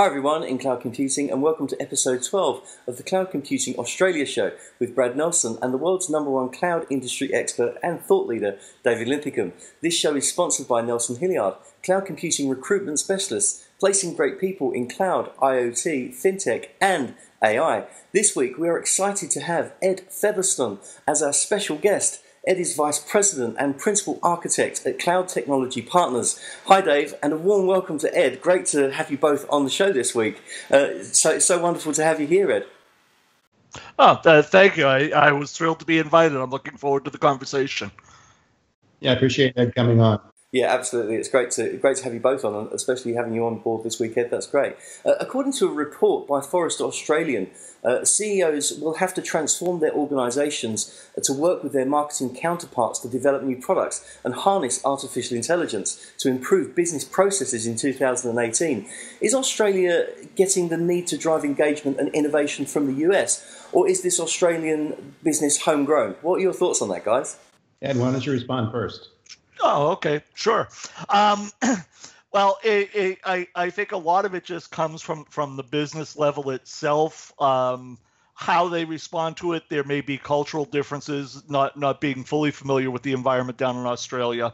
Hi everyone in Cloud Computing, and welcome to episode 12 of the Cloud Computing Australia show with Brad Nelson and the world's #1 cloud industry expert and thought leader, David Linthicum. This show is sponsored by Nelson Hilliard, cloud computing recruitment specialists, placing great people in cloud, IoT, fintech and AI. This week we are excited to have Ed Featherston as our special guest. Ed is Vice President and Principal Architect at Cloud Technology Partners. Hi Dave, and a warm welcome to Ed. Great to have you both on the show this week. So wonderful to have you here, Ed. Thank you. I was thrilled to be invited. I'm looking forward to the conversation. Yeah, I appreciate Ed coming on. Yeah, absolutely. It's great to have you both on, especially having you on board this week, Ed. That's great. According to a report by Forrester Australian, CEOs will have to transform their organisations to work with their marketing counterparts to develop new products and harness artificial intelligence to improve business processes in 2018. Is Australia getting the need to drive engagement and innovation from the US, or is this Australian business homegrown? What are your thoughts on that, guys? Ed, why don't you respond first? Oh, okay, sure. Well, I think a lot of it just comes from the business level itself, how they respond to it. There may be cultural differences, not being fully familiar with the environment down in Australia.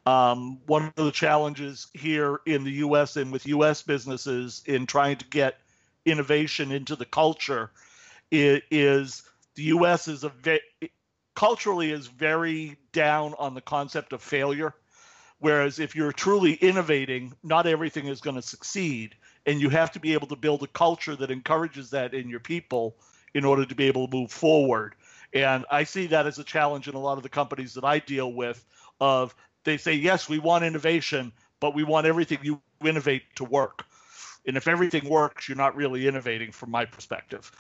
One of the challenges here in the U.S. and with U.S. businesses in trying to get innovation into the culture is the U.S. is culturally is very down on the concept of failure. Whereas if you're truly innovating, not everything is going to succeed. And you have to be able to build a culture that encourages that in your people in order to be able to move forward. And I see that as a challenge in a lot of the companies that I deal with of they say, yes, we want innovation, but we want everything you innovate to work. And if everything works, you're not really innovating from my perspective.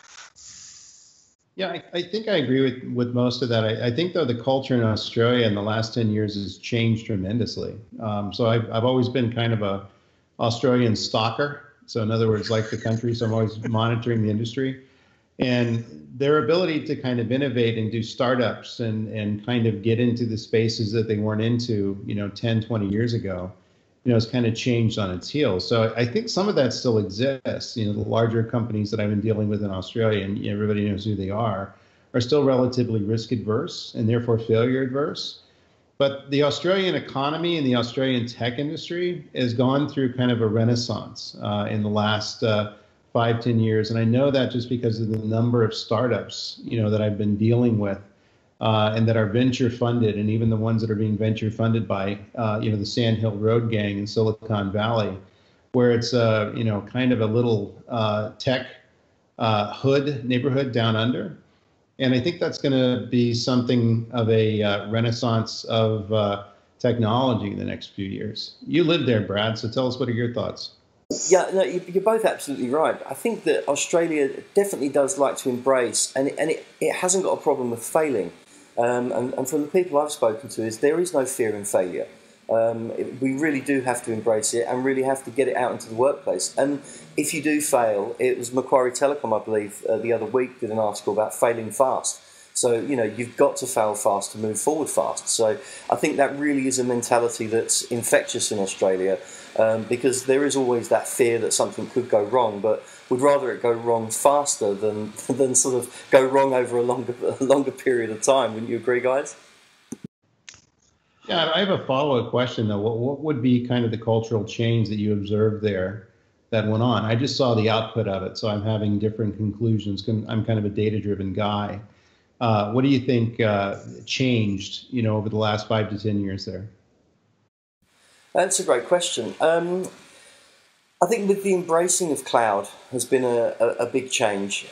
Yeah, I think I agree with most of that. I think, though, the culture in Australia in the last 10 years has changed tremendously. So I've always been kind of a Australian stalker. So in other words, like the country, so I'm always monitoring the industry. And their ability to kind of innovate and do startups and kind of get into the spaces that they weren't into, 10, 20 years ago, has kind of changed on its heels. So I think some of that still exists. The larger companies that I've been dealing with in Australia, and everybody knows who they are still relatively risk adverse and therefore failure adverse. But the Australian economy and the Australian tech industry has gone through kind of a renaissance in the last 5-10 years. And I know that just because of the number of startups, that I've been dealing with. And that are venture funded, and even the ones that are being venture funded by, the Sand Hill Road gang in Silicon Valley, where it's, kind of a little tech hood neighborhood down under. And I think that's going to be something of a renaissance of technology in the next few years. You live there, Brad, so tell us, what are your thoughts? Yeah, no, you're both absolutely right. I think that Australia definitely does like to embrace, and it hasn't got a problem with failing. And from the people I've spoken to, there is no fear in failure. We really do have to embrace it and really have to get it out into the workplace. And if you do fail, it was Macquarie Telecom, I believe, the other week did an article about failing fast. So, you've got to fail fast to move forward fast. So I think that really is a mentality that's infectious in Australia, because there is always that fear that something could go wrong, but would rather it go wrong faster than sort of go wrong over a longer period of time. Wouldn't you agree, guys? Yeah, I have a follow-up question, though. What would be kind of the cultural change that you observed there that went on? I just saw the output of it, so I'm having different conclusions. I'm kind of a data-driven guy. What do you think changed, over the last 5 to 10 years there? That's a great question. I think with the embracing of cloud has been a big change.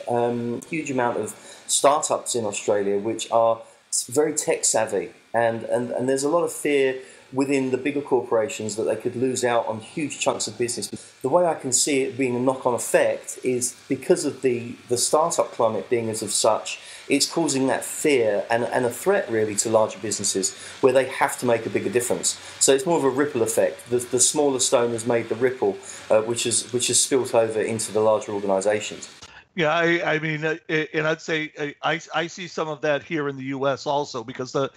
Huge amount of startups in Australia which are very tech savvy, and there's a lot of fear within the bigger corporations that they could lose out on huge chunks of business. The way I can see it being a knock-on effect is because of the startup climate being as of such, it's causing that fear and a threat really to larger businesses where they have to make a bigger difference. So it's more of a ripple effect. The smaller stone has made the ripple, which has spilt over into the larger organisations. Yeah, I mean, and I'd say I see some of that here in the U.S. also, because the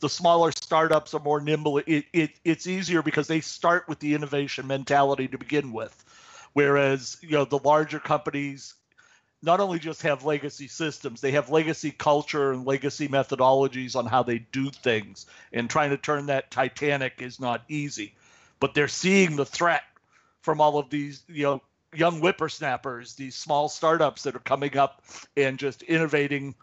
smaller startups are more nimble. It's easier because they start with the innovation mentality to begin with, Whereas, the larger companies not only just have legacy systems, they have legacy culture and legacy methodologies on how they do things. And trying to turn that Titanic is not easy. But they're seeing the threat from all of these, young whippersnappers, these small startups that are coming up and just innovating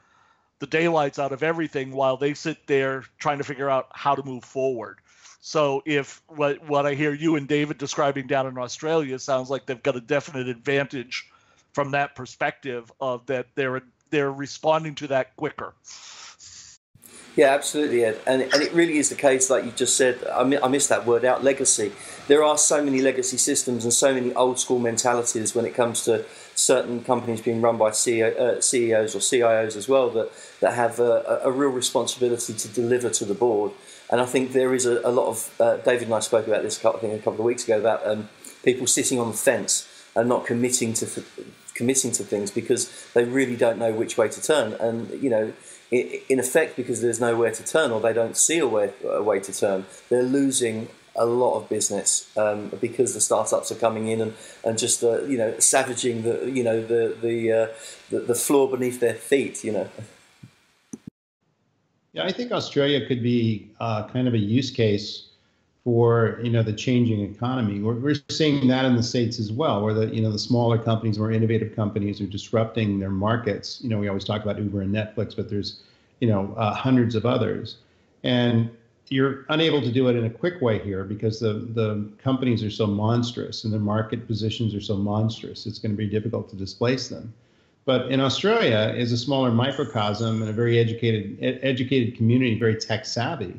the daylights out of everything while they sit there trying to figure out how to move forward. So if what I hear you and David describing down in Australia sounds like they've got a definite advantage from that perspective of that they're responding to that quicker. Yeah, absolutely, Ed. And it really is the case, like you just said. I missed that word out, legacy. There are so many legacy systems and so many old school mentalities when it comes to certain companies being run by CEOs or CIOs as well that have a real responsibility to deliver to the board. And I think there is a lot of, David and I spoke about this a couple of weeks ago, about people sitting on the fence and not committing to things because they really don't know which way to turn. And, in effect, because there's nowhere to turn or they don't see a way to turn, they're losing a lot of business because the startups are coming in and just savaging the floor beneath their feet. Yeah, I think Australia could be kind of a use case for the changing economy. We're seeing that in the States as well, where the smaller companies, more innovative companies, are disrupting their markets. We always talk about Uber and Netflix, but there's hundreds of others, and you're unable to do it in a quick way here because the companies are so monstrous and their market positions are so monstrous. It's going to be difficult to displace them. But in Australia, is a smaller microcosm and a very educated community, very tech savvy.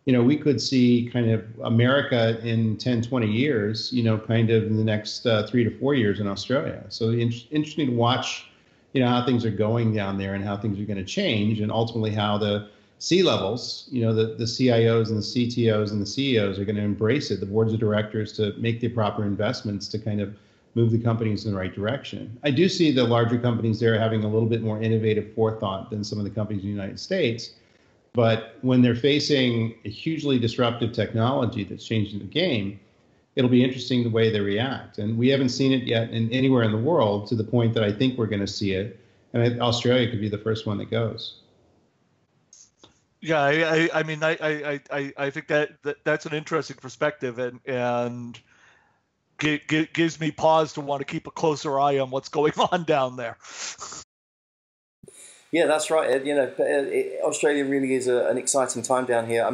We could see kind of America in 10, 20 years, kind of in the next 3 to 4 years in Australia. So interesting to watch, how things are going down there and how things are going to change, and ultimately how the C-levels, the CIOs and the CTOs and the CEOs are going to embrace it, the boards of directors, to make the proper investments to kind of move the companies in the right direction. I do see the larger companies there having a little bit more innovative forethought than some of the companies in the United States. But when they're facing a hugely disruptive technology that's changing the game, it'll be interesting the way they react. And we haven't seen it yet anywhere in the world to the point that I think we're going to see it. And Australia could be the first one that goes. Yeah, I think that's an interesting perspective, and gives me pause to want to keep a closer eye on what's going on down there. Yeah, that's right, Ed. Australia really is an exciting time down here.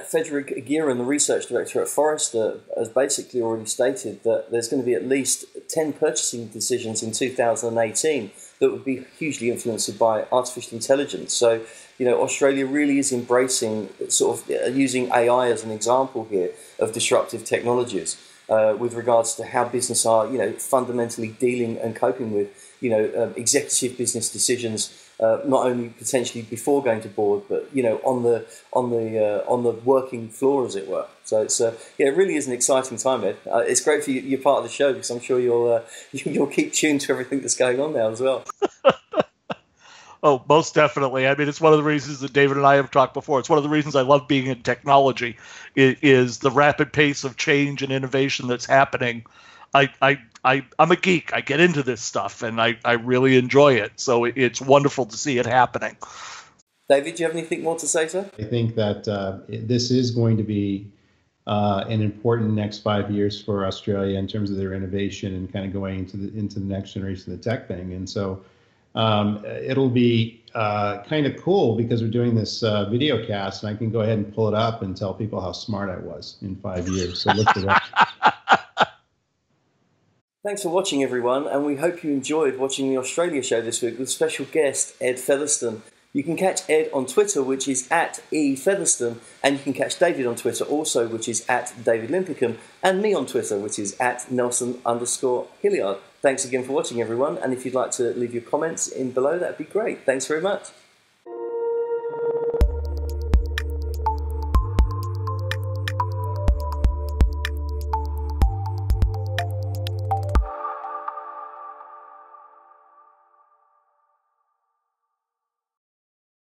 Frederick Gearan, the research director at Forrester, has basically already stated that there's going to be at least 10 purchasing decisions in 2018 that would be hugely influenced by artificial intelligence. So, Australia really is embracing, sort of using AI as an example here of disruptive technologies with regards to how business are, fundamentally dealing and coping with, executive business decisions. Not only potentially before going to board, but on the working floor, as it were. So it's it really is an exciting time, Ed. It's great for you. You're part of the show because I'm sure you'll keep tuned to everything that's going on now as well. Oh, most definitely. It's one of the reasons that David and I have talked before. It's one of the reasons I love being in technology is the rapid pace of change and innovation that's happening. I'm a geek. I get into this stuff, and I really enjoy it. So it's wonderful to see it happening. David, do you have anything more to say, sir? I think that this is going to be an important next 5 years for Australia in terms of their innovation and kind of going into the next generation of the tech thing. And so it'll be kind of cool because we're doing this video cast, and I can go ahead and pull it up and tell people how smart I was in 5 years. So look it up. Thanks for watching, everyone, and we hope you enjoyed watching the Australia show this week with special guest Ed Featherston. You can catch Ed on Twitter, which is @EFeatherston, and you can catch David on Twitter also, which is @David Linthicum, and me on Twitter, which is @Nelson_Hilliard. Thanks again for watching, everyone, and if you'd like to leave your comments in below, that'd be great. Thanks very much.